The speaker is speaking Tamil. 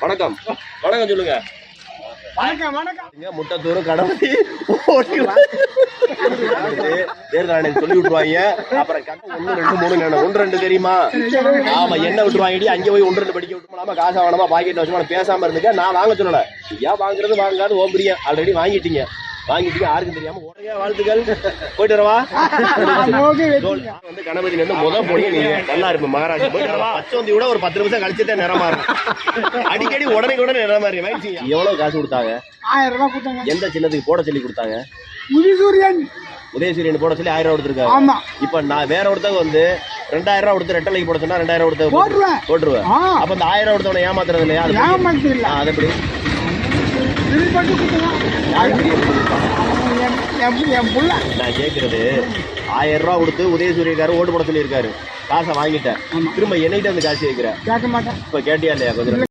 வணக்கம் வணக்கம் சொல்லுங்க. வணக்கம் வணக்கம். முட்டத்தூர் கடவுளி தேர்தல் சொல்லி விட்டுருவாங்க. அப்புறம் கட்ட 1 2 3 1 2 தெரியுமா? ஆமா, என்ன விட்டுருவாங்க. அங்கே போய் 1 2 படிக்க விட்டுமா, காசா வேணாமா, பாக்கெட் வச்சுமா பேசாம இருந்துக்க. நான் வாங்க சொல்லல. ஏன் வாங்குறது வாங்காது ஓம்புரிய ஆல்ரெடி வாங்கிட்டீங்க. யாருக்கும் தெரியாம உடைய வாழ்த்துக்கள். போயிட்டு வரவா. வந்து கணபதி வந்து முத போனீங்க. நீங்க நல்லா இருப்ப மகாராஜா. போயிட்டு வரவா. பச்சோந்தி விட ஒரு 10 நிமிஷம் கழிச்சுட்டே நிறமா இருக்கும். அடிக்கடி உடனே நிறமா இருக்கு. எவ்வளவு காசு கொடுத்தாங்க? 1000 ரூபாய் கொடுத்தாங்க. எந்த சின்னத்துக்கு போட சொல்லி கொடுத்தாங்க? உதயசூரியன் போட சொல்லி 1000 ரூபாய் கொடுத்துருக்காங்க. ஆமா. இப்ப நான் வேற ஒருத்தவங்க வந்து 2000 ரூபாய் கொடுத்து ரெட்டலைக்கு போட சொன்னா 2000 கொடுத்து போட்டுருவேன். அப்ப அந்த 1000 கொடுத்தவனை ஏமாத்துறது இல்லையா? அது எப்படி? நான் கேக்குறது 1000 ரூபாய் கொடுத்து உதயசூரியக்காரர் ஓட்டு போட சொல்லி இருக்காரு. காசை வாங்கிட்டேன். திரும்ப என்னைட்டு அந்த காசு கேட்கிறேன். கேட்க மாட்டேன். இப்ப கேட்டியா இல்லையா? கொஞ்சம்